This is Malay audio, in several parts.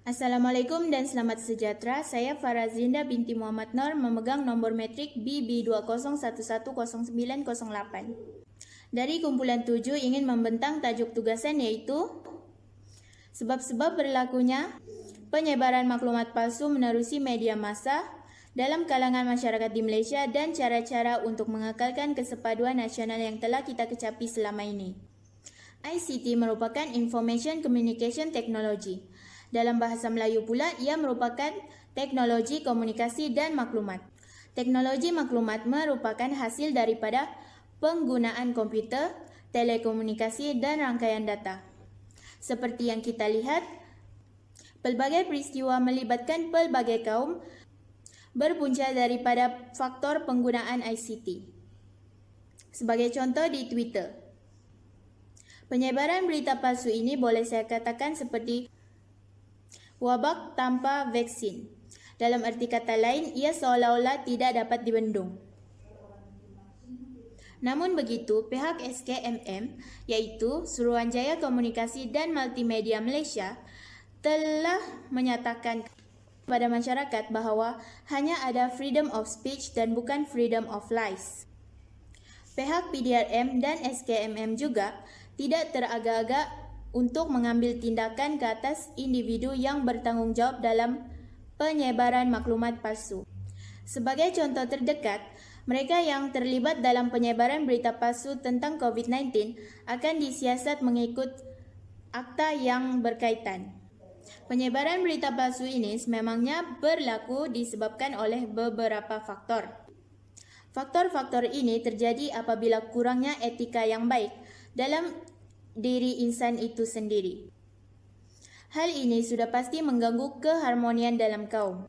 Assalamualaikum dan selamat sejahtera. Saya Farazinda binti Muhammad Nur memegang nomor metrik BB20110908. Dari kumpulan 7 ingin membentang tajuk tugasan yaitu sebab-sebab berlakunya penyebaran maklumat palsu menerusi media massa dalam kalangan masyarakat di Malaysia dan cara-cara untuk mengekalkan kesepaduan nasional yang telah kita kecapi selama ini. ICT merupakan Information Communication Technology. Dalam bahasa Melayu pula, ia merupakan teknologi komunikasi dan maklumat. Teknologi maklumat merupakan hasil daripada penggunaan komputer, telekomunikasi dan rangkaian data. Seperti yang kita lihat, pelbagai peristiwa melibatkan pelbagai kaum berpunca daripada faktor penggunaan ICT. Sebagai contoh di Twitter, penyebaran berita palsu ini boleh saya katakan seperti wabak tanpa vaksin. Dalam arti kata lain, ia seolah-olah tidak dapat dibendung. Namun begitu, pihak SKMM, iaitu Suruhanjaya Komunikasi dan Multimedia Malaysia, telah menyatakan kepada masyarakat bahawa hanya ada freedom of speech dan bukan freedom of lies. Pihak PDRM dan SKMM juga tidak teragak-agak untuk mengambil tindakan ke atas individu yang bertanggungjawab dalam penyebaran maklumat palsu. Sebagai contoh terdekat, mereka yang terlibat dalam penyebaran berita palsu tentang COVID-19 akan disiasat mengikut akta yang berkaitan. Penyebaran berita palsu ini sememangnya berlaku disebabkan oleh beberapa faktor. Faktor-faktor ini terjadi apabila kurangnya etika yang baik dalam diri insan itu sendiri. Hal ini sudah pasti mengganggu keharmonian dalam kaum.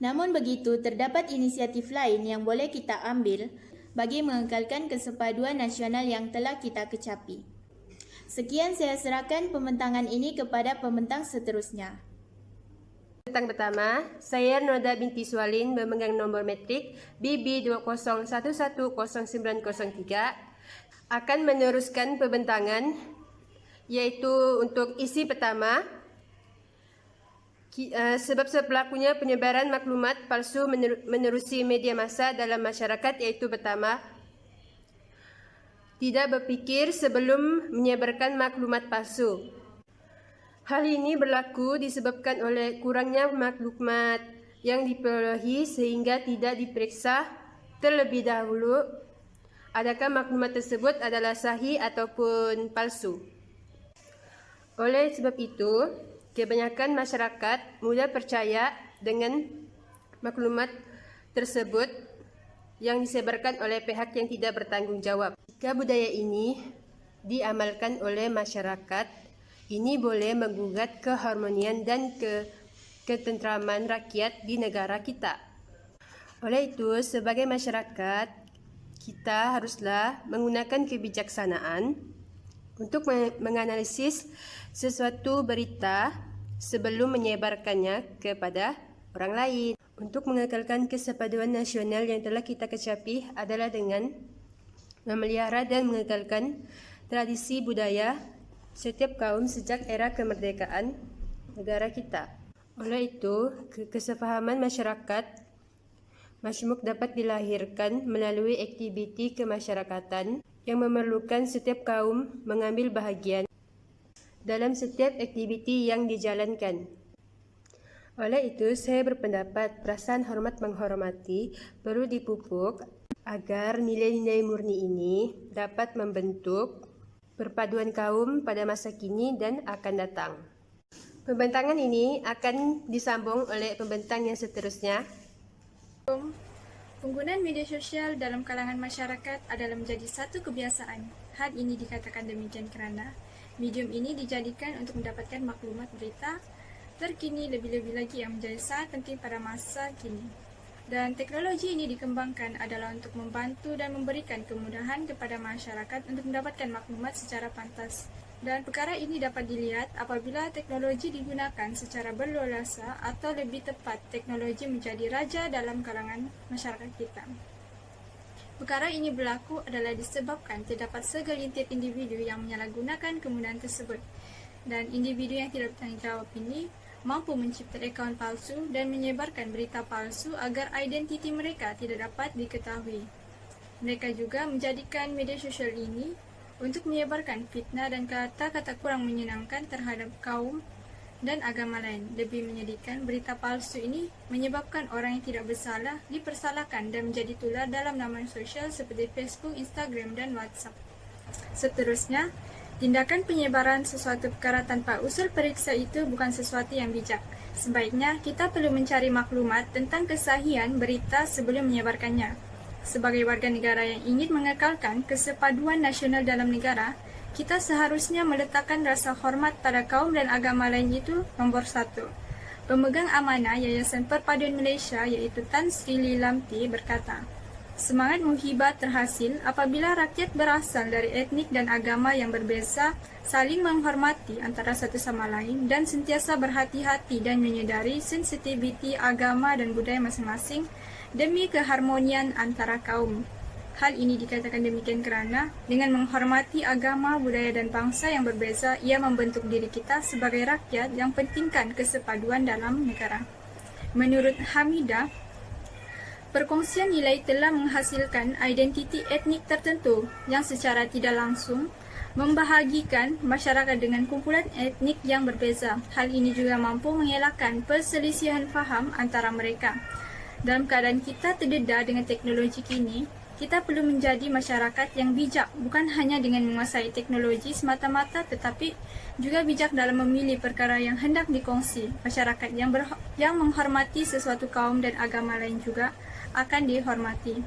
Namun begitu, terdapat inisiatif lain yang boleh kita ambil bagi mengekalkan kesepaduan nasional yang telah kita kecapi. Sekian, saya serahkan pembentangan ini kepada pembentang seterusnya. Tentang pertama, saya Noda binti Sualin memegang nombor metrik BB20110903 akan meneruskan pembentangan, iaitu untuk isi pertama, sebab-sebab berlakunya penyebaran maklumat palsu menerusi media massa dalam masyarakat, iaitu pertama, tidak berfikir sebelum menyebarkan maklumat palsu. Hal ini berlaku disebabkan oleh kurangnya maklumat yang diperolehi sehingga tidak diperiksa terlebih dahulu adakah maklumat tersebut adalah sahih ataupun palsu. Oleh sebab itu, kebanyakan masyarakat mudah percaya dengan maklumat tersebut yang disebarkan oleh pihak yang tidak bertanggungjawab. Jika budaya ini diamalkan oleh masyarakat, ini boleh menggugat keharmonian dan ketentraman rakyat di negara kita. Oleh itu, sebagai masyarakat, kita haruslah menggunakan kebijaksanaan untuk menganalisis sesuatu berita sebelum menyebarkannya kepada orang lain. Untuk mengekalkan kesepaduan nasional yang telah kita kecapi adalah dengan memelihara dan mengekalkan tradisi budaya setiap kaum sejak era kemerdekaan negara kita. Oleh itu, kesepahaman masyarakat Majmuk dapat dilahirkan melalui aktiviti kemasyarakatan yang memerlukan setiap kaum mengambil bahagian dalam setiap aktiviti yang dijalankan. Oleh itu, saya berpendapat perasaan hormat menghormati perlu dipupuk agar nilai-nilai murni ini dapat membentuk perpaduan kaum pada masa kini dan akan datang. Pembentangan ini akan disambung oleh pembentang yang seterusnya. Penggunaan media sosial dalam kalangan masyarakat adalah menjadi satu kebiasaan. Hal ini dikatakan demikian kerana medium ini dijadikan untuk mendapatkan maklumat berita terkini, lebih-lebih lagi yang menjadi sangat penting pada masa kini. Dan teknologi ini dikembangkan adalah untuk membantu dan memberikan kemudahan kepada masyarakat untuk mendapatkan maklumat secara pantas. Dan perkara ini dapat dilihat apabila teknologi digunakan secara berleluasa atau lebih tepat teknologi menjadi raja dalam kalangan masyarakat kita. Perkara ini berlaku adalah disebabkan terdapat segelintir individu yang menyalahgunakan kemudahan tersebut. Dan individu yang tidak bertanggungjawab ini mampu mencipta akaun palsu dan menyebarkan berita palsu agar identiti mereka tidak dapat diketahui. Mereka juga menjadikan media sosial ini untuk menyebarkan fitnah dan kata-kata kurang menyenangkan terhadap kaum dan agama lain. Lebih menyedihkan, berita palsu ini menyebabkan orang yang tidak bersalah dipersalahkan dan menjadi tular dalam laman sosial seperti Facebook, Instagram, dan WhatsApp. Seterusnya, tindakan penyebaran sesuatu perkara tanpa usul periksa itu bukan sesuatu yang bijak. Sebaiknya kita perlu mencari maklumat tentang kesahihan berita sebelum menyebarkannya. Sebagai warga negara yang ingin mengekalkan kesepaduan nasional dalam negara, kita seharusnya meletakkan rasa hormat pada kaum dan agama lain itu nombor 1. Pemegang amanah Yayasan Perpaduan Malaysia iaitu Tan Sri Lilamti berkata, semangat muhibah terhasil apabila rakyat berasal dari etnik dan agama yang berbeza saling menghormati antara satu sama lain dan sentiasa berhati-hati dan menyedari sensitiviti agama dan budaya masing-masing demi keharmonian antara kaum. Hal ini dikatakan demikian kerana dengan menghormati agama, budaya dan bangsa yang berbeza, ia membentuk diri kita sebagai rakyat yang pentingkan kesepaduan dalam negara. Menurut Hamidah, perkongsian nilai telah menghasilkan identiti etnik tertentu yang secara tidak langsung membahagikan masyarakat dengan kumpulan etnik yang berbeza. Hal ini juga mampu mengelakkan perselisihan faham antara mereka. Dalam keadaan kita terdedah dengan teknologi kini, kita perlu menjadi masyarakat yang bijak, bukan hanya dengan menguasai teknologi semata-mata tetapi juga bijak dalam memilih perkara yang hendak dikongsi. Masyarakat yang menghormati sesuatu kaum dan agama lain juga akan dihormati.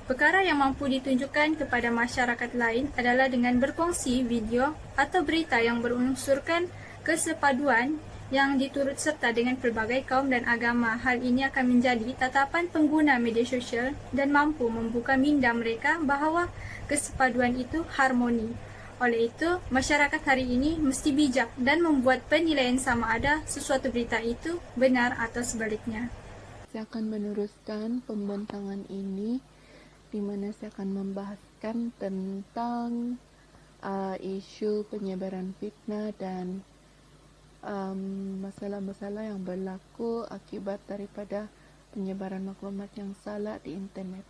Perkara yang mampu ditunjukkan kepada masyarakat lain adalah dengan berkongsi video atau berita yang berunsurkan kesepaduan yang diturut serta dengan pelbagai kaum dan agama. Hal ini akan menjadi tatapan pengguna media sosial dan mampu membuka minda mereka bahawa kesepaduan itu harmoni. Oleh itu, masyarakat hari ini mesti bijak dan membuat penilaian sama ada sesuatu berita itu benar atau sebaliknya. Saya akan meneruskan pembentangan ini di mana saya akan membahaskan tentang isu penyebaran fitnah dan masalah-masalah yang berlaku akibat daripada penyebaran maklumat yang salah di internet.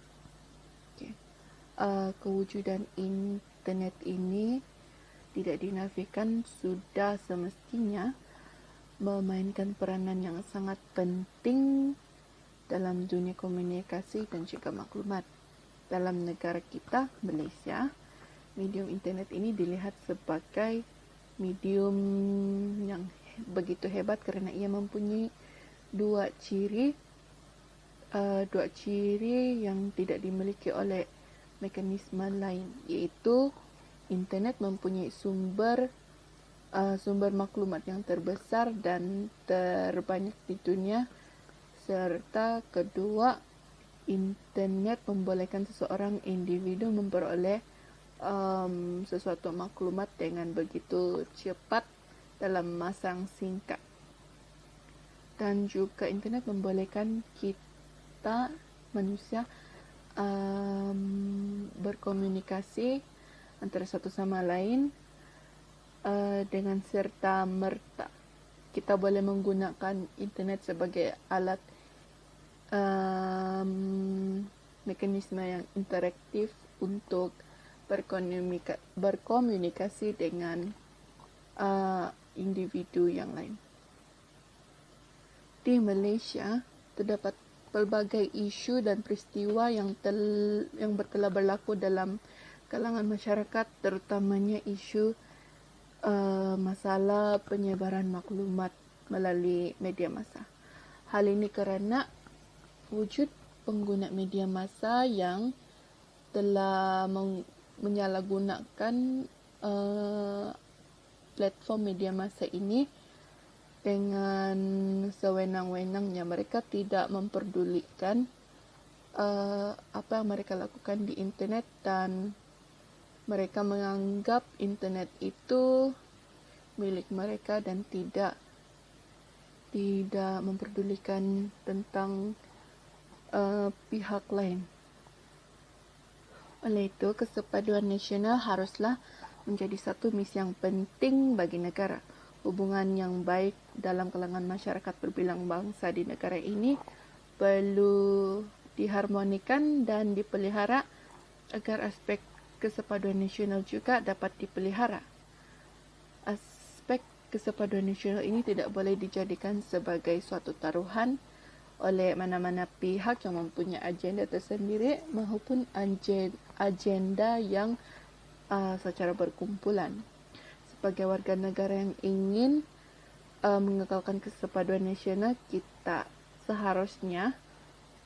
Kewujudan internet ini tidak dinafikan sudah semestinya memainkan peranan yang sangat penting dalam dunia komunikasi dan juga maklumat. Dalam negara kita, Malaysia, medium internet ini dilihat sebagai medium yang begitu hebat kerana ia mempunyai dua ciri yang tidak dimiliki oleh mekanisme lain, iaitu internet mempunyai sumber maklumat yang terbesar dan terbanyak di dunia, serta kedua, internet membolehkan seseorang individu memperoleh sesuatu maklumat dengan begitu cepat dalam masa yang singkat. Dan juga internet membolehkan kita manusia berkomunikasi antara satu sama lain dengan serta merta. Kita boleh menggunakan internet sebagai alat mekanisme yang interaktif untuk berkomunikasi dengan individu yang lain. Di Malaysia terdapat pelbagai isu dan peristiwa yang telah berlaku dalam kalangan masyarakat, terutamanya isu masalah penyebaran maklumat melalui media massa. Hal ini kerana wujud pengguna media massa yang telah menyalahgunakan platform media massa ini dengan sewenang-wenangnya. Mereka tidak memperdulikan apa yang mereka lakukan di internet dan mereka menganggap internet itu milik mereka dan tidak memperdulikan tentang pihak lain. Oleh itu, kesepaduan nasional haruslah menjadi satu misi yang penting bagi negara. Hubungan yang baik dalam kalangan masyarakat berbilang bangsa di negara ini perlu diharmonikan dan dipelihara agar aspek kesepaduan nasional juga dapat dipelihara. Aspek kesepaduan nasional ini tidak boleh dijadikan sebagai suatu taruhan oleh mana-mana pihak yang mempunyai agenda tersendiri maupun agenda yang secara berkumpulan. Sebagai warga negara yang ingin mengekalkan kesepaduan nasional, kita seharusnya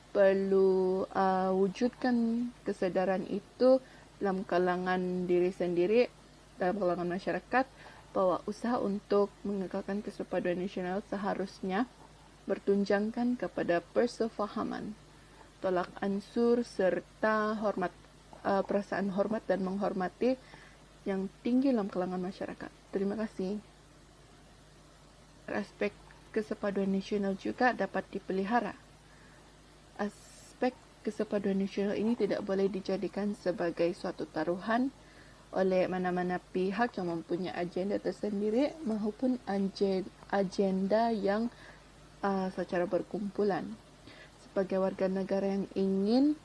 perlu wujudkan kesadaran itu dalam kalangan diri sendiri, dalam kalangan masyarakat, bahwa usaha untuk mengekalkan kesepaduan nasional seharusnya bertunjangkan kepada persefahaman, tolak ansur serta perasaan hormat dan menghormati yang tinggi dalam kalangan masyarakat. Terima kasih. Aspek kesepaduan nasional juga dapat dipelihara. Aspek kesepaduan nasional ini tidak boleh dijadikan sebagai suatu taruhan oleh mana-mana pihak yang mempunyai agenda tersendiri maupun agenda yang secara berkumpulan. Sebagai warga negara yang ingin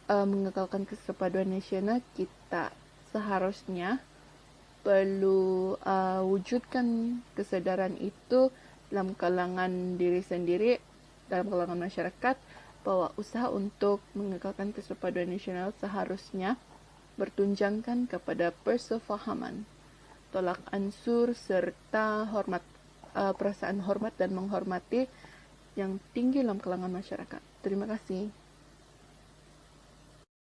mengekalkan kesepaduan nasional, kita seharusnya perlu wujudkan kesadaran itu dalam kalangan diri sendiri, dalam kalangan masyarakat, bahwa usaha untuk mengekalkan kesepaduan nasional seharusnya bertunjangkan kepada persefahaman, tolak ansur serta perasaan hormat dan menghormati yang tinggi dalam kalangan masyarakat. Terima kasih.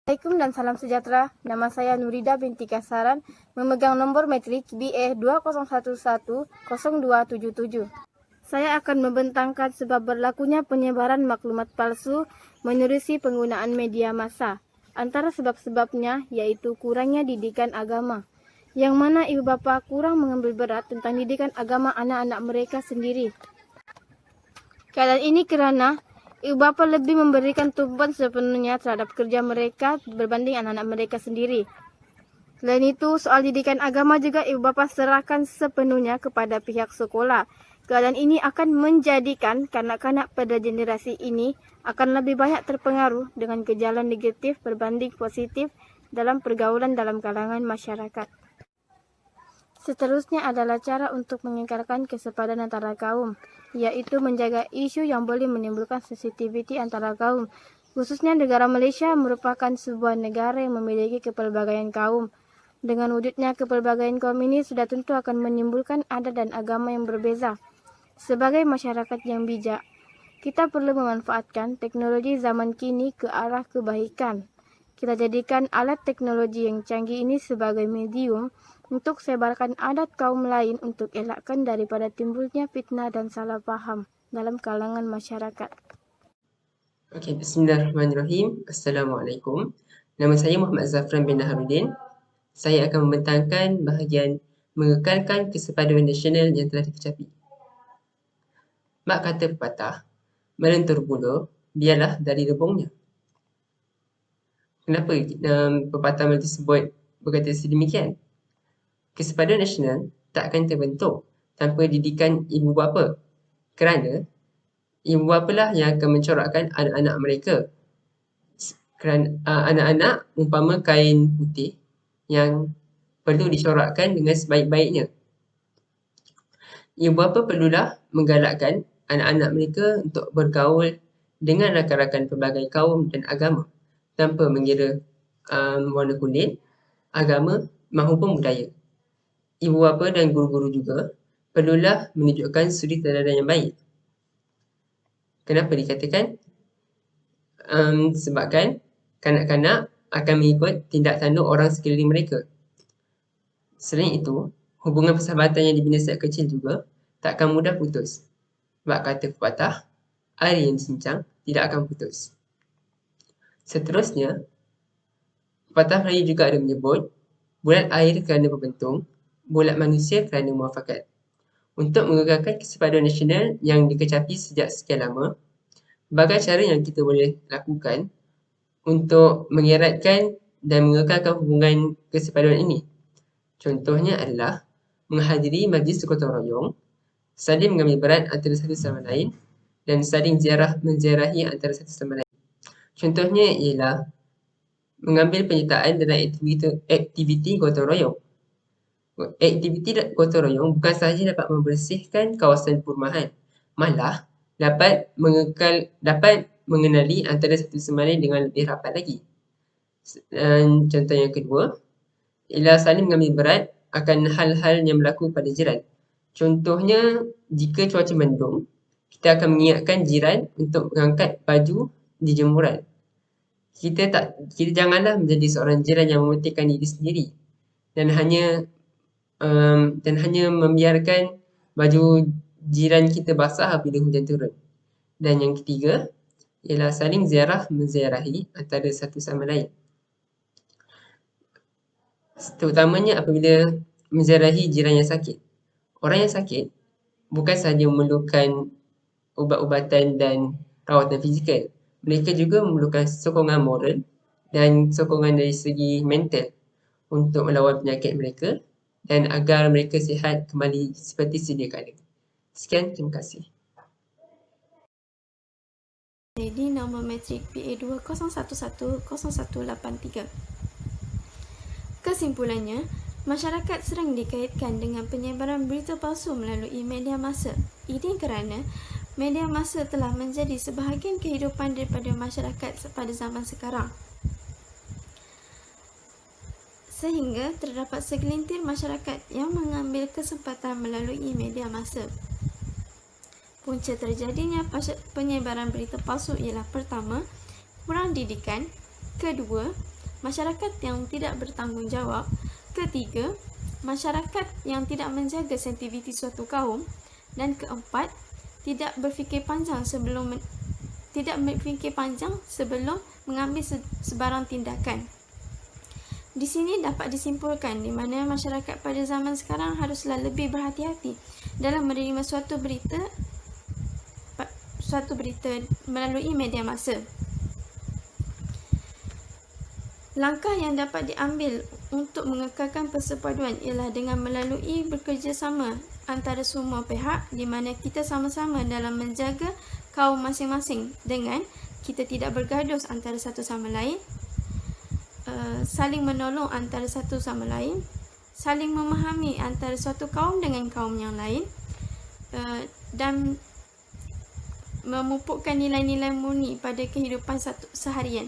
Assalamualaikum dan salam sejahtera. Nama saya Nurida binti Kasaran, memegang nomor metrik BE 20110277. Saya akan membentangkan sebab berlakunya penyebaran maklumat palsu menerusi penggunaan media massa. Antara sebab-sebabnya yaitu kurangnya didikan agama, yang mana ibu bapa kurang mengambil berat tentang didikan agama anak-anak mereka sendiri. Keadaan ini karena ibu bapa lebih memberikan tumpuan sepenuhnya terhadap kerja mereka berbanding anak-anak mereka sendiri. Selain itu, soal didikan agama juga ibu bapa serahkan sepenuhnya kepada pihak sekolah. Keadaan ini akan menjadikan kanak-kanak pada generasi ini akan lebih banyak terpengaruh dengan gejala negatif berbanding positif dalam pergaulan dalam kalangan masyarakat. Seterusnya adalah cara untuk mengekalkan kesepadan antara kaum, yaitu menjaga isu yang boleh menimbulkan sensitiviti antara kaum. Khususnya negara Malaysia merupakan sebuah negara yang memiliki kepelbagaian kaum. Dengan wujudnya kepelbagaian kaum ini sudah tentu akan menimbulkan adat dan agama yang berbeza. Sebagai masyarakat yang bijak, kita perlu memanfaatkan teknologi zaman kini ke arah kebaikan. Kita jadikan alat teknologi yang canggih ini sebagai medium untuk sebarkan adat kaum lain untuk elakkan daripada timbulnya fitnah dan salah faham dalam kalangan masyarakat. Okey, bismillahirrahmanirrahim. Assalamualaikum. Nama saya Muhammad Zafran bin Naharuddin. Saya akan membentangkan bahagian mengekalkan kesepaduan nasional yang telah dikecapi. Mak kata pepatah, melentur bulu, biarlah dari rebungnya. Kenapa pepatah tersebut berkata sedemikian? Kesepaduan nasional tak akan terbentuk tanpa didikan ibu bapa, kerana ibu bapa lah yang akan mencorakkan anak-anak mereka. Kerana anak-anak umpama kain putih yang perlu dicorakkan dengan sebaik-baiknya. Ibu bapa perlulah menggalakkan anak-anak mereka untuk bergaul dengan rakan-rakan pelbagai kaum dan agama tanpa mengira warna kulit, agama maupun budaya. Ibu bapa dan guru-guru juga perlulah menunjukkan suri teladan yang baik. Kenapa dikatakan? Sebabkan kanak-kanak akan mengikut tindak tanduk orang sekeliling mereka. Selain itu, hubungan persahabatan yang dibina sejak kecil juga tak akan mudah putus. Sebab kata pepatah, air yang disincang tidak akan putus. Seterusnya, pepatah Melayu juga ada menyebut, bulat air kerana berbentung, bulat manusia kerana muafakat. Untuk mengekalkan kesepaduan nasional yang dikecapi sejak sekian lama, berbagai cara yang kita boleh lakukan untuk mengeratkan dan mengekalkan hubungan kesepaduan ini. Contohnya adalah menghadiri majlis gotong royong saling mengambil berat antara satu sama lain, dan saling menziarahi antara satu sama lain. Contohnya ialah mengambil penyertaan dalam aktiviti gotong royong. Aktiviti gotong royong bukan sahaja dapat membersihkan kawasan perumahan, malah dapat mengenali antara satu sama lain dengan lebih rapat lagi. Dan contoh yang kedua ialah saling mengambil berat akan hal-hal yang berlaku pada jiran. Contohnya, jika cuaca mendung, kita akan mengingatkan jiran untuk mengangkat baju di jemuran. Kita janganlah menjadi seorang jiran yang mementingkan diri sendiri dan hanya membiarkan baju jiran kita basah apabila hujan turun. Dan yang ketiga ialah saling menziarahi antara satu sama lain. Terutamanya apabila menziarahi jiran yang sakit. Orang yang sakit bukan sahaja memerlukan ubat-ubatan dan rawatan fizikal. Mereka juga memerlukan sokongan moral dan sokongan dari segi mental untuk melawan penyakit mereka dan agar mereka sihat kembali seperti sedia kala. Sekian, terima kasih. Lady nombor metrik PA201100183. Kesimpulannya, masyarakat sering dikaitkan dengan penyebaran berita palsu melalui media massa. Ini kerana media massa telah menjadi sebahagian kehidupan daripada masyarakat pada zaman sekarang. Sehingga terdapat segelintir masyarakat yang mengambil kesempatan melalui media massa. Punca terjadinya penyebaran berita palsu ialah pertama, kurang didikan, kedua, masyarakat yang tidak bertanggungjawab, ketiga, masyarakat yang tidak menjaga sensitiviti suatu kaum, dan keempat, tidak berfikir panjang sebelum mengambil sebarang tindakan. Di sini dapat disimpulkan di mana masyarakat pada zaman sekarang haruslah lebih berhati-hati dalam menerima suatu berita melalui media massa. Langkah yang dapat diambil untuk mengekalkan persepaduan ialah dengan melalui bekerjasama antara semua pihak di mana kita sama-sama dalam menjaga kaum masing-masing dengan kita tidak bergaduh antara satu sama lain, saling menolong antara satu sama lain, saling memahami antara suatu kaum dengan kaum yang lain, dan memupukkan nilai-nilai murni pada kehidupan seharian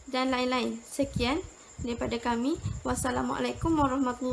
dan lain-lain. Sekian daripada kami. Wassalamualaikum warahmatullahi wabarakatuh.